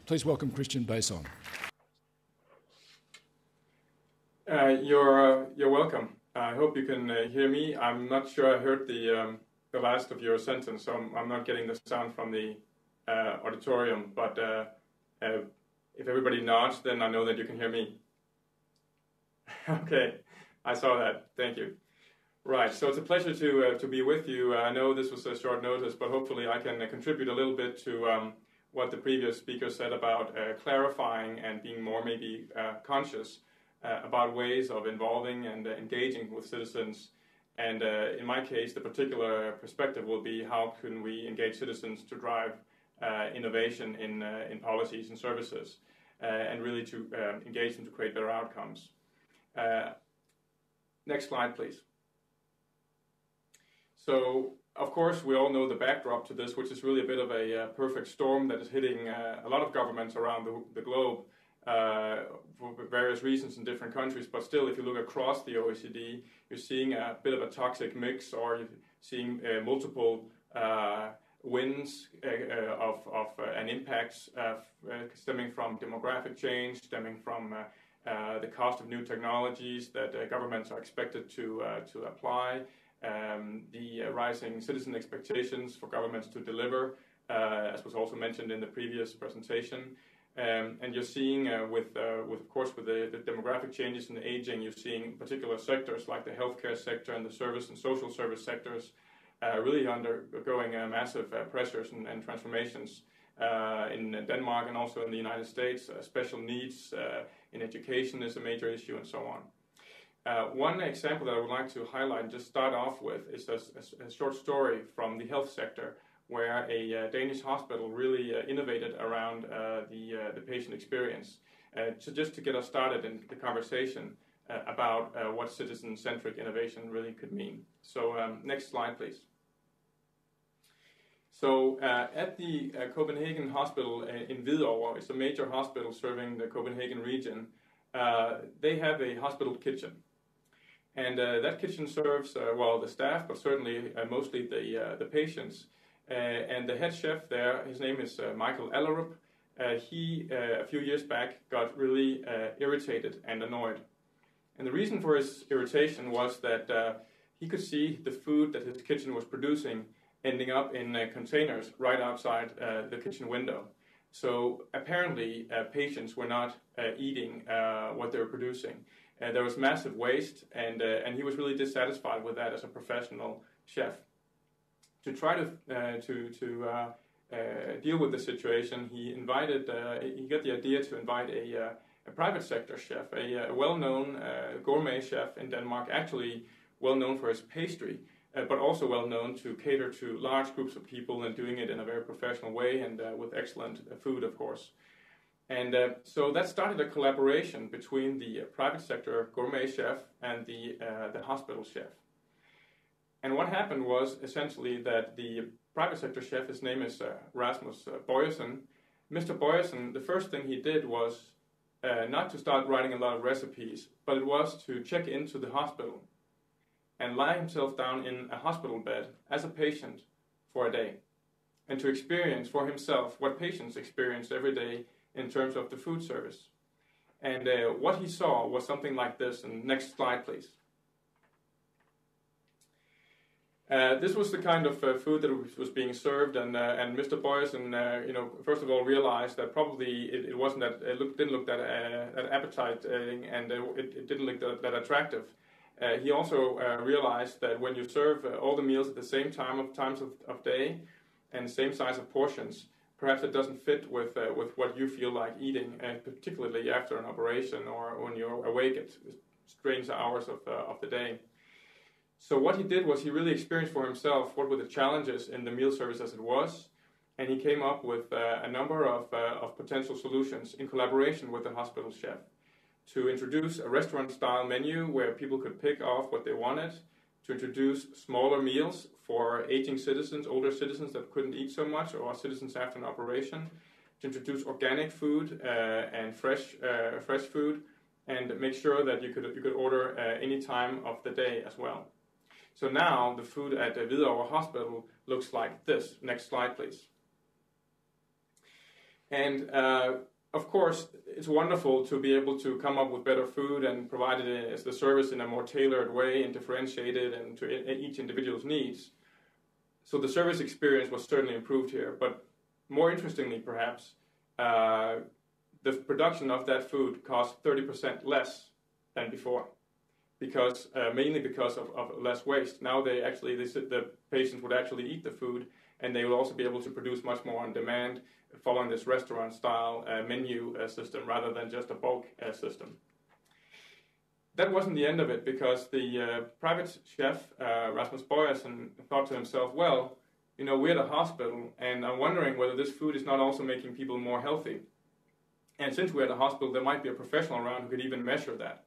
Please welcome Christian Bason. You're welcome. I hope you can hear me. I'm not sure I heard the last of your sentence, so I'm not getting the sound from the auditorium. But if everybody nods, then I know that you can hear me. Okay, I saw that. Thank you. Right, so it's a pleasure to be with you. I know this was a short notice, but hopefully I can contribute a little bit to what the previous speaker said about clarifying and being more maybe conscious about ways of involving and engaging with citizens. And in my case, the particular perspective will be how can we engage citizens to drive innovation in policies and services, and really to engage them to create better outcomes. Next slide, please. So, of course, we all know the backdrop to this, which is really a bit of a perfect storm that is hitting a lot of governments around the globe for various reasons in different countries. But still, if you look across the OECD, you're seeing a bit of a toxic mix, or you're seeing multiple winds and impacts stemming from demographic change, stemming from the cost of new technologies that governments are expected to apply. The rising citizen expectations for governments to deliver, as was also mentioned in the previous presentation. And you're seeing, with the demographic changes and aging, you're seeing particular sectors like the healthcare sector and the service and social service sectors really undergoing massive pressures and transformations in Denmark and also in the United States. Special needs in education is a major issue, and so on. One example that I would like to highlight and just start off with is a short story from the health sector, where a Danish hospital really innovated around the patient experience. So just to get us started in the conversation about what citizen-centric innovation really could mean. So next slide, please. So at the Copenhagen Hospital in Hvidovre, it's a major hospital serving the Copenhagen region. They have a hospital kitchen. And that kitchen serves, the staff, but certainly mostly the patients. And the head chef there, his name is Michael Allerup. He, a few years back, got really irritated and annoyed. And the reason for his irritation was that he could see the food that his kitchen was producing ending up in containers right outside the kitchen window. So apparently patients were not eating what they were producing. There was massive waste, and he was really dissatisfied with that as a professional chef. To try to deal with the situation, he got the idea to invite a private sector chef, a well-known gourmet chef in Denmark, actually well-known for his pastry, but also well-known to cater to large groups of people and doing it in a very professional way and with excellent food, of course. And so that started a collaboration between the private sector gourmet chef and the hospital chef. And what happened was essentially that the private sector chef, his name is Rasmus Bason. Mr. Bason, the first thing he did was not to start writing a lot of recipes, but it was to check into the hospital and lie himself down in a hospital bed as a patient for a day, and to experience for himself what patients experienced every day in terms of the food service. And what he saw was something like this. And next slide, please. This was the kind of food that was being served, and Mr. Bason, first of all realized that probably it wasn't that didn't look that appetizing, and it didn't look that attractive. He also realized that when you serve all the meals at the same times of day and same size of portions, perhaps it doesn't fit with what you feel like eating, and particularly after an operation or when you're awake at strange hours of the day. So what he did was he really experienced for himself what were the challenges in the meal service as it was, and he came up with a number of potential solutions in collaboration with the hospital chef to introduce a restaurant-style menu where people could pick off what they wanted, to introduce smaller meals for aging citizens, older citizens that couldn't eat so much, or citizens after an operation, to introduce organic food and fresh food, and make sure that you could order any time of the day as well. So now the food at the Hvidovre Hospital looks like this. Next slide, please. And of course, it's wonderful to be able to come up with better food and provide it as the service in a more tailored way and differentiated and to each individual's needs. So the service experience was certainly improved here. But more interestingly, perhaps, the production of that food cost 30% less than before, because mainly because of less waste. Now the patients would actually eat the food, and they will also be able to produce much more on demand, following this restaurant-style menu system rather than just a bulk system. That wasn't the end of it, because the private chef, Rasmus Boyersen, thought to himself, well, you know, we're at a hospital, and I'm wondering whether this food is not also making people more healthy. And since we're at a hospital, there might be a professional around who could even measure that.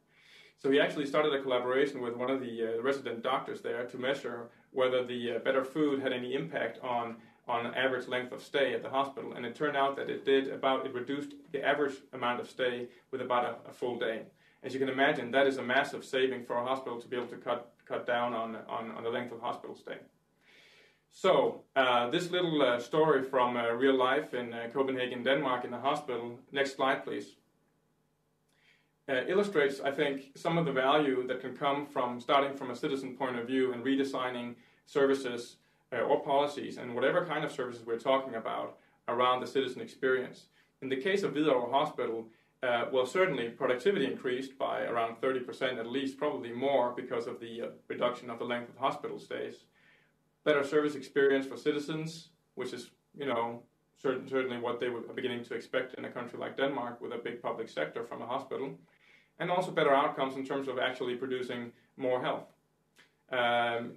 So he actually started a collaboration with one of the resident doctors there to measure whether the better food had any impact on average length of stay at the hospital. And it turned out that it reduced the average amount of stay with about a full day. As you can imagine, that is a massive saving for a hospital to be able to cut down on the length of hospital stay. So this little story from real life in Copenhagen, Denmark, in the hospital. Next slide, please. Illustrates, I think, some of the value that can come from starting from a citizen point of view and redesigning services or policies and whatever kind of services we're talking about around the citizen experience. In the case of Hvidovre Hospital, well, certainly productivity increased by around 30%, at least, probably more, because of the reduction of the length of hospital stays. Better service experience for citizens, which is, you know, certainly what they were beginning to expect in a country like Denmark with a big public sector from a hospital. And also better outcomes in terms of actually producing more health.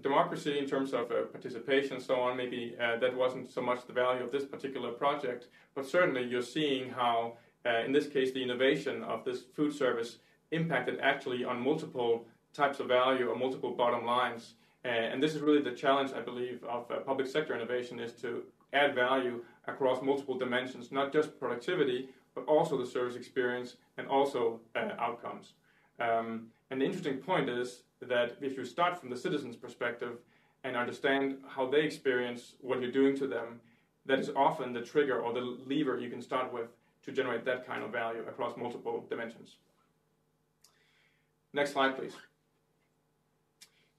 Democracy in terms of participation and so on, maybe that wasn't so much the value of this particular project, but certainly you're seeing how, in this case, the innovation of this food service impacted actually on multiple types of value or multiple bottom lines. And this is really the challenge, I believe, of public sector innovation, is to add value across multiple dimensions, not just productivity, but also the service experience and also outcomes. And the interesting point is that if you start from the citizen's perspective and understand how they experience what you're doing to them, that is often the trigger or the lever you can start with to generate that kind of value across multiple dimensions. Next slide, please.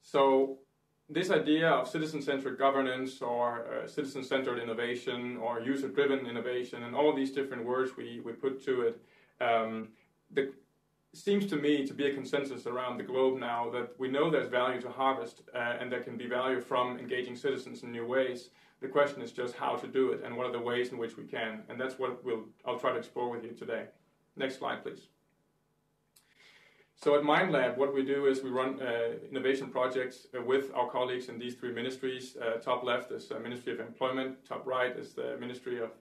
So this idea of citizen-centered governance or citizen-centered innovation or user-driven innovation and all these different words we put to it, seems to me to be a consensus around the globe now that we know there's value to harvest and there can be value from engaging citizens in new ways. The question is just how to do it and what are the ways in which we can. And that's what I'll try to explore with you today. Next slide, please. So at MindLab, what we do is we run innovation projects with our colleagues in these three ministries. Top left is the Ministry of Employment, top right is the Ministry of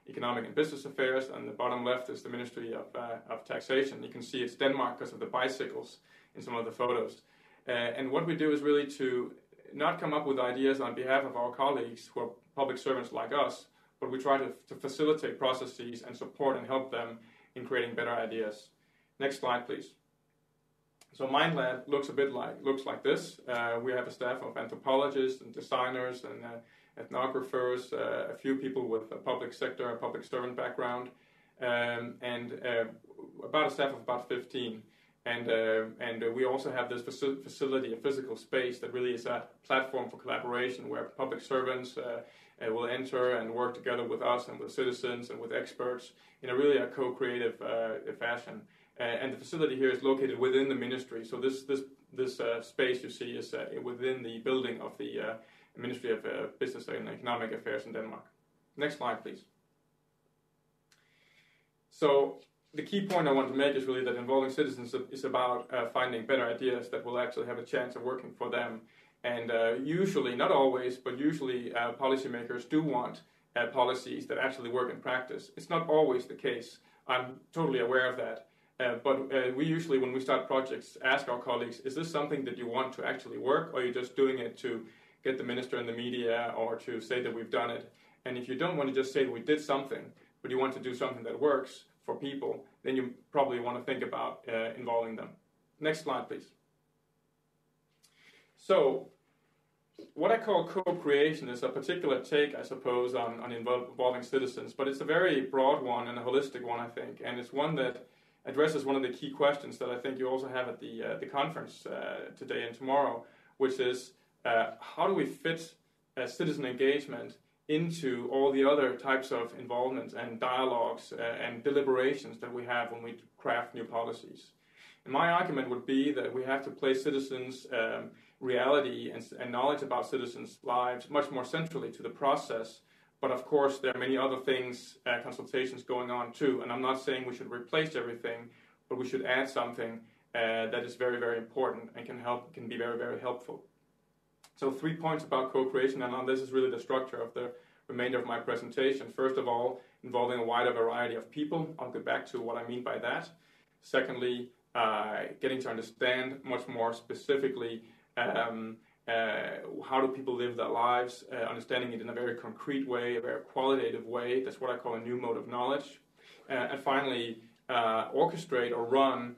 Economic and Business Affairs, and the bottom left is the Ministry of Taxation. You can see it's Denmark because of the bicycles in some of the photos. And what we do is really to not come up with ideas on behalf of our colleagues who are public servants like us, but we try to facilitate processes and support and help them in creating better ideas. Next slide, please. So MindLab looks like this. We have a staff of anthropologists and designers and ethnographers, a few people with a public sector, a public servant background, and about a staff of about 15. And we also have this facility, a physical space that really is a platform for collaboration where public servants will enter and work together with us and with citizens and with experts in a co-creative fashion. And the facility here is located within the ministry. So this space you see is within the building of the Ministry of Business and Economic Affairs in Denmark. Next slide, please. So the key point I want to make is really that involving citizens is about finding better ideas that will actually have a chance of working for them. And usually, not always, but usually policymakers do want policies that actually work in practice. It's not always the case. I'm totally aware of that. But we usually, when we start projects, ask our colleagues, is this something that you want to actually work, or are you just doing it to get the minister in the media or to say that we've done it? And if you don't want to just say we did something, but you want to do something that works for people, then you probably want to think about involving them. Next slide, please. So what I call co-creation is a particular take, I suppose, on involving citizens, but it's a very broad one and a holistic one, I think, and it's one that addresses one of the key questions that I think you also have at the conference today and tomorrow, which is how do we fit citizen engagement into all the other types of involvement and dialogues and deliberations that we have when we craft new policies. And my argument would be that we have to place citizens' reality and knowledge about citizens' lives much more centrally to the process. But of course, there are many other things, consultations going on too. And I'm not saying we should replace everything, but we should add something that is very, very important and can be very, very helpful. So 3 points about co-creation, and this is really the structure of the remainder of my presentation. First of all, involving a wider variety of people. I'll get back to what I mean by that. Secondly, getting to understand much more specifically how do people live their lives, understanding it in a very concrete way, a very qualitative way. That's what I call a new mode of knowledge. And finally, orchestrate or run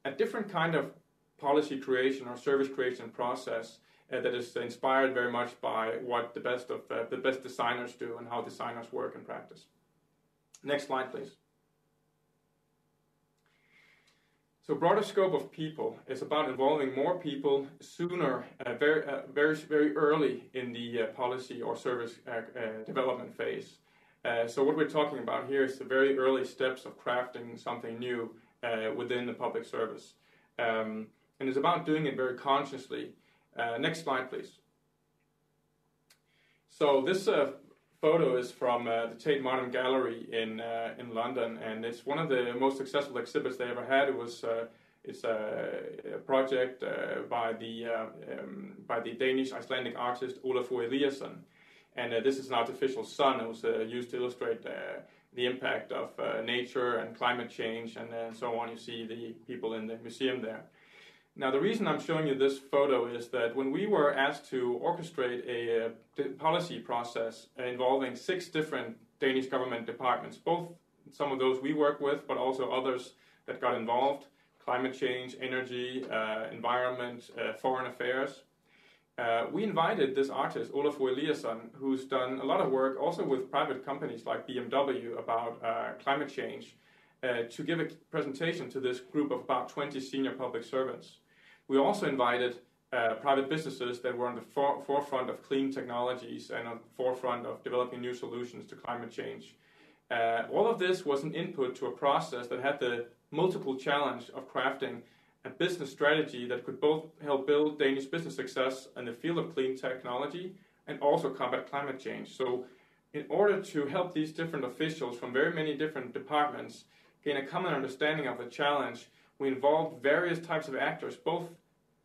a different kind of policy creation or service creation process that is inspired very much by what the best designers do and how designers work in practice. Next slide, please. So broader scope of people is about involving more people sooner, very early in the policy or service development phase. So what we're talking about here is the very early steps of crafting something new within the public service. And it's about doing it very consciously. Next slide, please. So this photo is from the Tate Modern Gallery in London, and it's one of the most successful exhibits they ever had. It's a project by the Danish Icelandic artist Ólafur Eliasson, and this is an artificial sun. It was used to illustrate the impact of nature and climate change, and so on. You see the people in the museum there. Now, the reason I'm showing you this photo is that when we were asked to orchestrate a policy process involving 6 different Danish government departments, both some of those we work with, but also others that got involved, climate change, energy, environment, foreign affairs, we invited this artist, Ólafur Eliasson, who's done a lot of work also with private companies like BMW about climate change, to give a presentation to this group of about 20 senior public servants. We also invited private businesses that were on the forefront of clean technologies and on the forefront of developing new solutions to climate change. All of this was an input to a process that had the multiple challenge of crafting a business strategy that could both help build Danish business success in the field of clean technology and also combat climate change. So in order to help these different officials from very many different departments gain a common understanding of the challenge, we involved various types of actors, both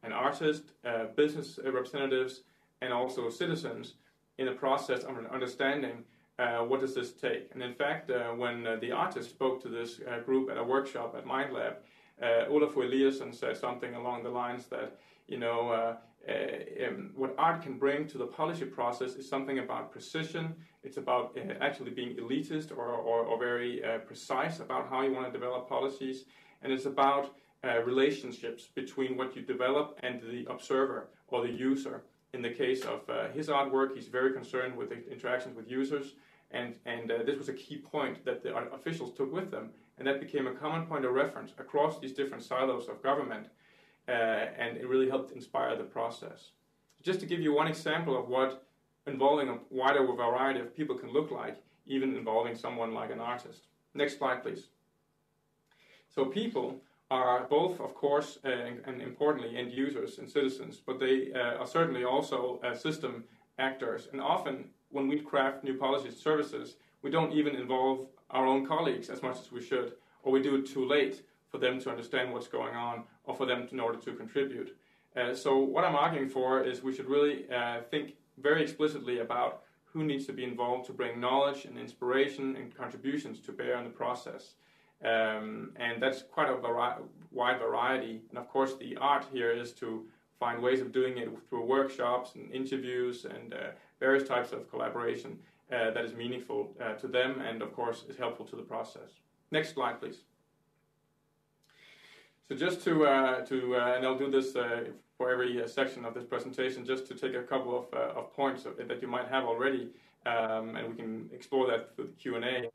an artist, business representatives, and also citizens in the process of understanding what does this take. And in fact, when the artist spoke to this group at a workshop at MindLab, Ólafur Eliasson said something along the lines that, what art can bring to the policy process is something about precision. It's about actually being elitist or very precise about how you want to develop policies. And it's about relationships between what you develop and the observer or the user. In the case of his artwork, he's very concerned with the interactions with users. And this was a key point that the officials took with them. And that became a common point of reference across these different silos of government. And it really helped inspire the process. Just to give you one example of what involving a wider variety of people can look like, even involving someone like an artist. Next slide, please. So people are both, of course, and importantly, end users and citizens, but they are certainly also system actors. And often, when we craft new policies and services, we don't even involve our own colleagues as much as we should, or we do it too late for them to understand what's going on, or for them in order to contribute. So what I'm arguing for is we should really think very explicitly about who needs to be involved to bring knowledge and inspiration and contributions to bear in the process. And that's quite a wide variety. And of course, the art here is to find ways of doing it through workshops and interviews and various types of collaboration that is meaningful to them and, of course, is helpful to the process. Next slide, please. So just and I'll do this for every section of this presentation, just to take a couple of points that you might have already, and we can explore that with Q&A.